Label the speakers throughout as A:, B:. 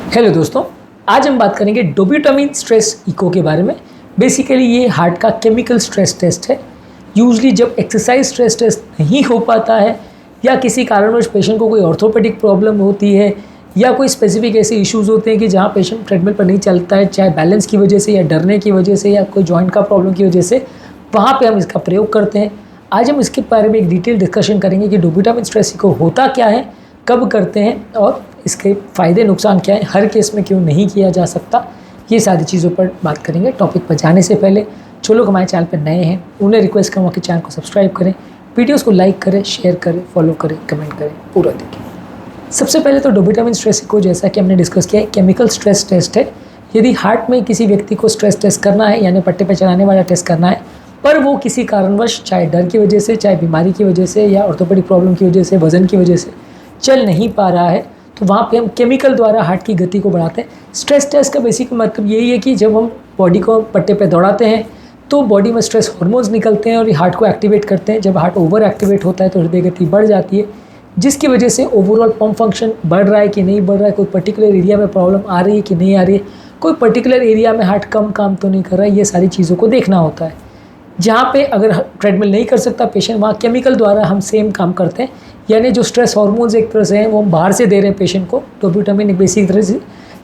A: Hello दोस्तों, आज हम बात करेंगे डोब्यूटामाइन स्ट्रेस इको के बारे में। बेसिकली ये हार्ट का केमिकल स्ट्रेस टेस्ट है। यूजली जब एक्सरसाइज स्ट्रेस टेस्ट नहीं हो पाता है या किसी कारणवश पेशेंट को कोई ऑर्थोपेडिक प्रॉब्लम होती है या कोई स्पेसिफिक ऐसे इश्यूज़ होते हैं कि जहाँ पेशेंट ट्रेडमिल पर नहीं चलता है, चाहे बैलेंस की वजह से या डरने की वजह से या कोई जॉइंट का प्रॉब्लम की वजह से, वहाँ पर हम इसका प्रयोग करते हैं। आज हम इसके बारे में एक डिटेल डिस्कशन करेंगे कि डोब्यूटामाइन स्ट्रेस इको होता क्या है, कब करते हैं और इसके फ़ायदे नुकसान क्या है, हर केस में क्यों नहीं किया जा सकता। ये सारी चीज़ों पर बात करेंगे। टॉपिक पर जाने से पहले जो लोग हमारे चैनल पर नए हैं उन्हें रिक्वेस्ट करूँगा कि चैनल को सब्सक्राइब करें, वीडियोस को लाइक करें, शेयर करें, फॉलो करें, कमेंट करें, पूरा देखें। सबसे पहले तो डोब्यूटामाइन स्ट्रेस इको, जैसा कि हमने डिस्कस किया है, केमिकल स्ट्रेस टेस्ट है। यदि हार्ट में किसी व्यक्ति को स्ट्रेस टेस्ट करना है, यानी पट्टे पर चलाने वाला टेस्ट करना है, पर वो किसी कारणवश, चाहे डर की वजह से, चाहे बीमारी की वजह से या ऑर्थोपेडिक प्रॉब्लम की वजह से, वजन की वजह से चल नहीं पा रहा है, तो वहाँ पे हम केमिकल द्वारा हार्ट की गति को बढ़ाते हैं। स्ट्रेस टेस्ट का बेसिक मतलब यही है कि जब हम बॉडी को पट्टे पे दौड़ाते हैं तो बॉडी में स्ट्रेस हार्मोन्स निकलते हैं और ये हार्ट को एक्टिवेट करते हैं। जब हार्ट ओवर एक्टिवेट होता है तो हृदय गति बढ़ जाती है, जिसकी वजह से ओवरऑल पंप फंक्शन बढ़ रहा है कि नहीं बढ़ रहा है, कोई पर्टिकुलर एरिया में प्रॉब्लम आ रही है कि नहीं आ रही है, कोई पर्टिकुलर एरिया में हार्ट कम काम तो नहीं कर रहा है, ये सारी चीज़ों को देखना होता है। जहाँ पे अगर ट्रेडमिल नहीं कर सकता पेशेंट, वहाँ केमिकल द्वारा हम सेम काम करते हैं, यानी जो स्ट्रेस हार्मोन्स एक तरह से हैं वो हम बाहर से दे रहे हैं पेशेंट को। डोब्यूटामाइन एक बेसिक तरह से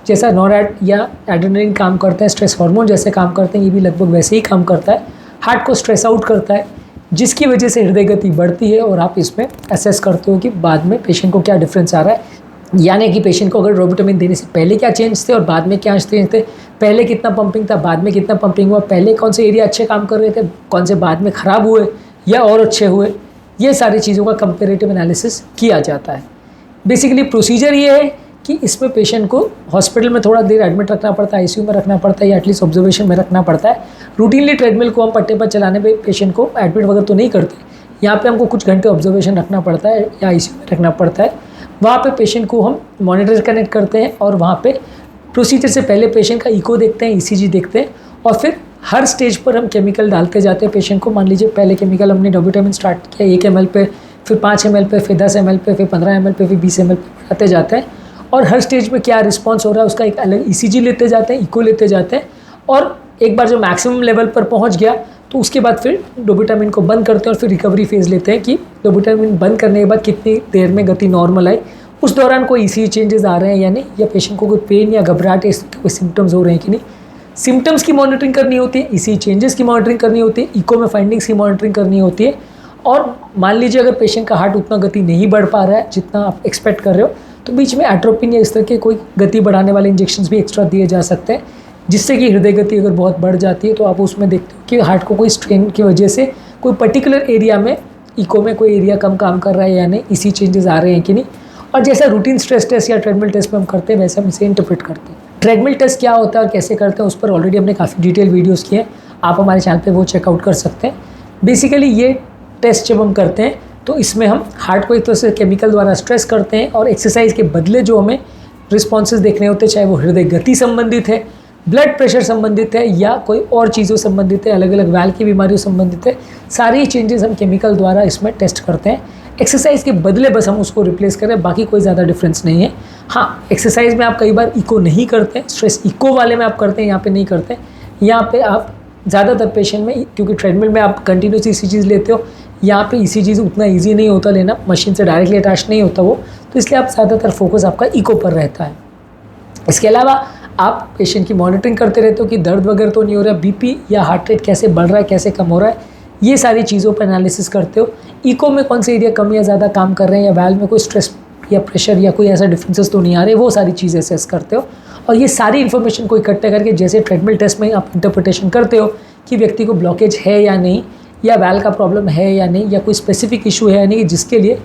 A: जैसा नॉरएड या एड्रेनलिन काम करते हैं, स्ट्रेस हार्मोन जैसे काम करते हैं, ये भी लगभग वैसे ही काम करता है। हार्ट को स्ट्रेस आउट करता है, जिसकी वजह से हृदय गति बढ़ती है और आप इसमें असेस करते हो कि बाद में पेशेंट को क्या डिफरेंस आ रहा है, यानी कि पेशेंट को अगर डोब्यूटामाइन देने से पहले क्या चेंज थे और बाद में क्या चेंज थे, पहले कितना पंपिंग था, बाद में कितना पंपिंग हुआ, पहले कौन से एरिया अच्छे काम कर रहे थे, कौन से बाद में ख़राब हुए या और अच्छे हुए, ये सारी चीज़ों का कंपेरेटिव एनालिसिस किया जाता है। बेसिकली प्रोसीजर ये है कि इसमें पेशेंट को हॉस्पिटल में थोड़ा देर एडमिट रखना पड़ता है, आईसीयू में रखना पड़ता है या एटलीस्ट ऑब्जर्वेशन में रखना पड़ता है। रूटीनली ट्रेडमिल को हम पट्टे पर चलाने पे पेशेंट को एडमिट वगैरह तो नहीं करते, यहाँ पे हमको कुछ घंटे ऑब्जर्वेशन रखना पड़ता है या आईसीयू में रखना पड़ता है। वहाँ पे पेशेंट को हम मॉनिटर कनेक्ट करते हैं और वहाँ पे प्रोसीजर से पहले पेशेंट का इको देखते हैं, ईसीजी देखते हैं और फिर हर स्टेज पर हम केमिकल डालते जाते हैं पेशेंट को। मान लीजिए पहले केमिकल हमने डोब्यूटामाइन स्टार्ट किया 1 ml पे, फिर 5 ml पे, फिर 10 ml पे, फिर 15 ml पे, फिर 20 ml पे बढ़ाते जाते हैं और हर स्टेज में क्या रिस्पॉन्स हो रहा है उसका एक अलग ईसीजी लेते जाते हैं, इको लेते जाते हैं और एक बार जो मैक्सिमम लेवल पर पहुँच गया तो उसके बाद फिर डोब्यूटामाइन को बंद करते हैं और फिर रिकवरी फेज़ लेते हैं कि डोब्यूटामाइन बंद करने के बाद कितनी देर में गति नॉर्मल आई, उस दौरान कोई ईसीजी चेंजेस आ रहे हैं या नहीं, या पेशेंट को कोई पेन या घबराहट इस कोई सिम्टम्स हो रहे हैं कि नहीं। सिम्टम्स की मॉनिटरिंग करनी होती है, ईसीजी चेंजेस की मॉनिटरिंग करनी होती है, इको में फाइंडिंग्स की मॉनिटरिंग करनी होती है। और मान लीजिए अगर पेशेंट का हार्ट उतना गति नहीं बढ़ पा रहा है जितना आप एक्सपेक्ट कर रहे हो, तो बीच में एट्रोपिन या इस तरह के कोई गति बढ़ाने वाले इंजेक्शंस भी एक्स्ट्रा दिए जा सकते हैं, जिससे कि हृदय गति अगर बहुत बढ़ जाती है तो आप उसमें देखते हो कि हार्ट को कोई स्ट्रेन की वजह से कोई पर्टिकुलर एरिया में इको में कोई एरिया कम काम कर रहा है या नहीं, इसी चेंजेस आ रहे हैं कि नहीं। और जैसा रूटीन स्ट्रेस टेस्ट या ट्रेडमिल टेस्ट में हम करते हैं वैसे हम इसे इंटरप्रेट करते हैं। ट्रेडमिल टेस्ट क्या होता है और कैसे करते हैं उस पर ऑलरेडी हमने काफ़ी डिटेल वीडियोस किए हैं, आप हमारे चैनल पे वो चेकआउट कर सकते हैं। बेसिकली ये टेस्ट जब हम करते हैं तो इसमें हम हार्ट को एक तरह से केमिकल द्वारा स्ट्रेस करते हैं और एक्सरसाइज के बदले जो हमें रिस्पॉन्सेज देखने होते हैं, चाहे वो हृदय गति संबंधित है, ब्लड प्रेशर संबंधित है या कोई और चीज़ों संबंधित है, अलग अलग वैल की बीमारियों संबंधित है, सारी चेंजेस हम केमिकल द्वारा इसमें टेस्ट करते हैं। एक्सरसाइज के बदले बस हम उसको रिप्लेस करें, बाकी कोई ज़्यादा डिफरेंस नहीं है। हाँ, एक्सरसाइज में आप कई बार इको नहीं करते, स्ट्रेस इको वाले में आप करते हैं, यहाँ पे नहीं करते। यहाँ पे आप ज़्यादातर पेशेंट में, क्योंकि ट्रेडमिल में आप कंटिन्यूस ईसीजीज लेते हो, यहाँ पे ईसीजीज उतना ईजी नहीं होता लेना, मशीन से डायरेक्टली अटैच नहीं होता वो, तो इसलिए आप ज़्यादातर फोकस आपका इको पर रहता है। इसके अलावा आप पेशेंट की मॉनिटरिंग करते रहते हो कि दर्द वगैरह तो नहीं हो रहा है, बीपी या हार्ट रेट कैसे बढ़ रहा है, कैसे कम हो रहा है, ये सारी चीज़ों पर एनालिसिस करते हो। इको में कौन से एरिया कम या ज़्यादा काम कर रहे हैं या वैल्व में कोई स्ट्रेस या प्रेशर या कोई ऐसा डिफरेंसेस तो नहीं आ रहे, वो सारी चीज़ें असेस करते हो। और ये सारी इन्फॉर्मेशन को इकट्ठा करके जैसे ट्रेडमिल टेस्ट में आप इंटरप्रिटेशन करते हो कि व्यक्ति को ब्लॉकेज है या नहीं, या वैल्व का प्रॉब्लम है या नहीं, या कोई स्पेसिफिक इशू है या नहीं, जिसके लिए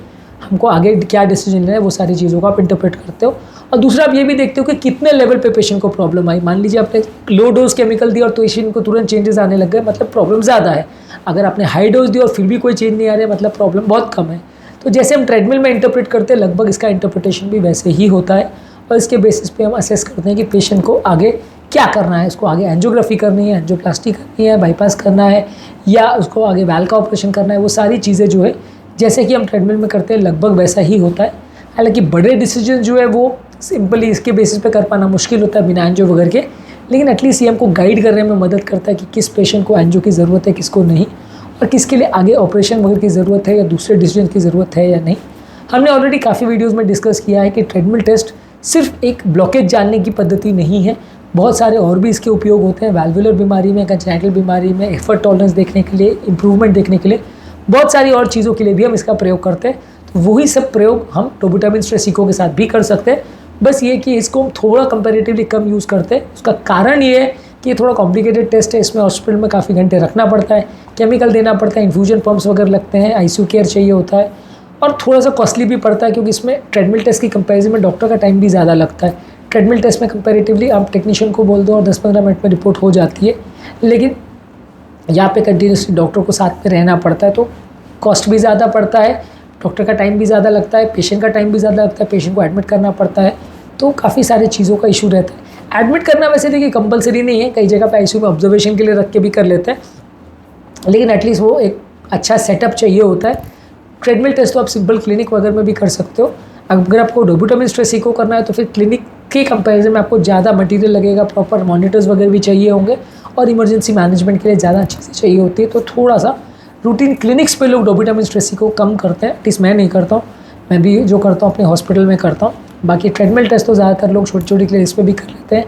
A: हमको आगे क्या डिसीजन लेना है, वो सारी चीज़ों को आप इंटरप्रेट करते हो। और दूसरा आप ये भी देखते हो कि कितने लेवल पे पेशेंट को प्रॉब्लम आई। मान लीजिए आपने लो डोज केमिकल दिया और तो पेशेंट को तुरंत चेंजेस आने लग गए, मतलब प्रॉब्लम ज़्यादा है। अगर आपने हाई डोज दिया और फिर भी कोई चेंज नहीं आ रहा है, मतलब प्रॉब्लम बहुत कम है। तो जैसे हम ट्रेडमिल में इंटरप्रेट करते हैं, लगभग इसका इंटरप्रिटेशन भी वैसे ही होता है और इसके बेसिस पे हम असेस करते हैं कि पेशेंट को आगे क्या करना है। उसको आगे एंजियोग्राफी करनी है, एंजियोप्लास्टी करनी है, बाईपास करना है, या उसको आगे वैल का ऑपरेशन करना है। वो सारी चीज़ें जो है जैसे कि हम ट्रेडमिल में करते हैं लगभग वैसा ही होता है। हालांकि बड़े डिसीजन जो है वो सिंपली इसके बेसिस पे कर पाना मुश्किल होता है बिना एंजियो वगैरह के, लेकिन एटलीस्ट ये हमको गाइड करने में मदद करता है कि किस पेशेंट को एंजियो की ज़रूरत है, किसको नहीं, और किसके लिए आगे ऑपरेशन वगैरह की ज़रूरत है या दूसरे डिसीजन की ज़रूरत है या नहीं। हमने ऑलरेडी काफ़ी वीडियोज़ में डिस्कस किया है कि ट्रेडमिल टेस्ट सिर्फ एक ब्लॉकेज जानने की पद्धति नहीं है, बहुत सारे और भी इसके उपयोग होते हैं। वैल्वुलर बीमारी में, कंजेनिटल बीमारी में, एफर्ट टॉलरेंस देखने के लिए, इंप्रूवमेंट देखने के लिए, बहुत सारी और चीज़ों के लिए भी हम इसका प्रयोग करते हैं। तो वही सब प्रयोग हम डोबुटामिन स्ट्रेस इको के साथ भी कर सकते हैं। बस ये कि इसको हम थोड़ा कंपैरेटिवली कम यूज़ करते हैं। उसका कारण ये है कि ये थोड़ा कॉम्प्लिकेटेड टेस्ट है, इसमें हॉस्पिटल में काफ़ी घंटे रखना पड़ता है, केमिकल देना पड़ता है, इन्फ्यूजन पम्प्स वगैरह लगते हैं, आईसीयू केयर चाहिए होता है, और थोड़ा सा कॉस्टली भी पड़ता है क्योंकि इसमें ट्रेडमिल टेस्ट की कंपैरिजन में डॉक्टर का टाइम भी ज़्यादा लगता है। ट्रेडमिल टेस्ट में कंपैरेटिवली आप टेक्नीशियन को बोल दो और 10-15 मिनट में रिपोर्ट हो जाती है, लेकिन यहाँ पे कंटिन्यूसली डॉक्टर को साथ में रहना पड़ता है, तो कॉस्ट भी ज़्यादा पड़ता है, डॉक्टर का टाइम भी ज़्यादा लगता है, पेशेंट का टाइम भी ज़्यादा लगता है, पेशेंट को एडमिट करना पड़ता है, तो काफ़ी सारी चीज़ों का इशू रहता है। एडमिट करना वैसे देखिए कंपलसरी नहीं है, कई जगह पे आईसीयू में ऑब्जर्वेशन के लिए रख के भी कर लेते हैं, लेकिन एटलीस्ट वो एक अच्छा सेटअप चाहिए होता है। ट्रेडमिल टेस्ट तो आप सिंपल क्लिनिक वगैरह में भी कर सकते हो। अगर आपको डोबुटामिन स्ट्रेस इको करना है तो फिर क्लिनिक के कंपैरिजन में आपको ज़्यादा मटेरियल लगेगा, प्रॉपर मॉनिटर्स वगैरह भी चाहिए होंगे, और इमरजेंसी मैनेजमेंट के लिए ज़्यादा चीज़ें चाहिए होती है। तो थोड़ा सा रूटीन क्लिनिक्स पे लोग डोबुटामिन स्ट्रेस इको कम करते हैं, एटलीस्ट मैं नहीं करता हूँ, मैं भी जो करता हूँ अपने हॉस्पिटल में करता हूँ। बाकी ट्रेडमिल टेस्ट तो ज़्यादातर लोग छोटी छोटी क्लिनिक्स पे भी कर लेते हैं,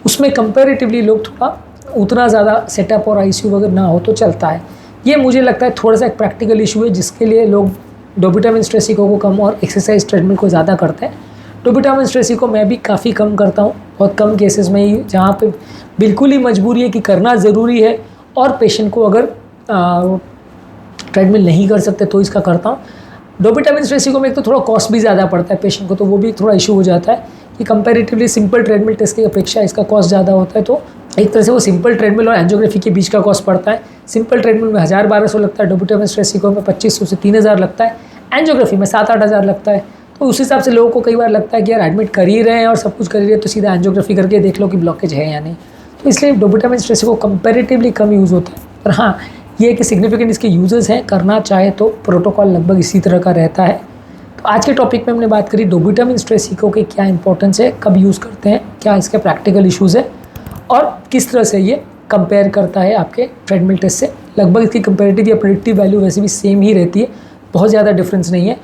A: उसमें कंपैरेटिवली लोग थोड़ा उतना ज़्यादा सेटअप और आईसीयू वगैरह ना हो तो चलता है। ये मुझे लगता है थोड़ा सा एक प्रैक्टिकल इशू है जिसके लिए लोग डोबुटामिन स्ट्रेस इको को कम और एक्सरसाइज ट्रेडमिल को ज़्यादा करते हैं। डोबुटामिन स्ट्रेस इको मैं भी काफ़ी कम करता हूँ, बहुत कम केसेस में ही, जहाँ पे बिल्कुल ही मजबूरी है कि करना ज़रूरी है और पेशेंट को अगर ट्रेडमिल नहीं कर सकते तो इसका करता हूँ। डोबुटामिन स्ट्रेस इको में एक तो थोड़ा कॉस्ट भी ज़्यादा पड़ता है पेशेंट को, तो वो भी थोड़ा इशू हो जाता है कि कंपैरेटिवली सिंपल ट्रेडमिल टेस्ट की अपेक्षा इसका कॉस्ट ज़्यादा होता है। तो एक तरह से वो सिंपल ट्रेडमिल और एंजियोग्राफी के बीच का कॉस्ट पड़ता है। सिंपल ट्रेडमिल में 1000-1200 लगता है, डोबुटामिन स्ट्रेस इको में 2500 से 3000 लगता है, एंजियोग्राफी में 7-8 हज़ार लगता है। तो उस हिसाब से लोगों को कई बार लगता है कि यार एडमिट कर ही रहे हैं और सब कुछ कर ही रहे हैं तो सीधा एंजियोग्राफी करके देख लो कि ब्लॉकेज है या नहीं। तो इसलिए डोबुटामिन स्ट्रेस इको कंपैरेटिवली कम यूज़ होता है। पर हाँ, ये कि सिग्निफिकेंट इसके यूजेस हैं, करना चाहे तो प्रोटोकॉल लगभग इसी तरह का रहता है। तो आज के टॉपिक में हमने बात करी डोबुटामिन स्ट्रेस इको के क्या इंपॉर्टेंस है, कब यूज़ करते हैं, क्या इसके प्रैक्टिकल इशूज़ है और किस तरह से ये कंपेयर करता है आपके ट्रेडमिल टेस्ट से। लगभग इसकी कंपेरेटिव या प्रेडिक्टिव वैल्यू वैसे भी सेम ही रहती है, बहुत ज़्यादा डिफरेंस नहीं है।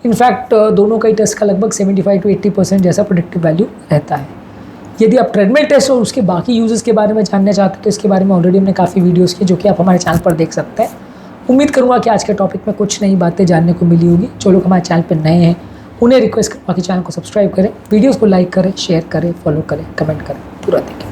A: इनफैक्ट दोनों का ही टेस्ट का लगभग 75 से 80% जैसा प्रेडिक्टिव वैल्यू रहता है। यदि आप ट्रेडमिल टेस्ट और उसके बाकी यूजेस के बारे में जानना चाहते हैं तो इसके बारे में ऑलरेडी हमने काफ़ी वीडियोस किए जो कि आप हमारे चैनल पर देख सकते हैं। उम्मीद करूँगा कि आज के टॉपिक में कुछ नई बातें जानने को मिली होगी। जो लोग हमारे चैनल पर नए हैं उन्हें रिक्वेस्ट करूँगा कि चैनल को सब्सक्राइब करें, वीडियोज़ को लाइक करें, शेयर करें, फॉलो करें, कमेंट करें, पूरा देखें।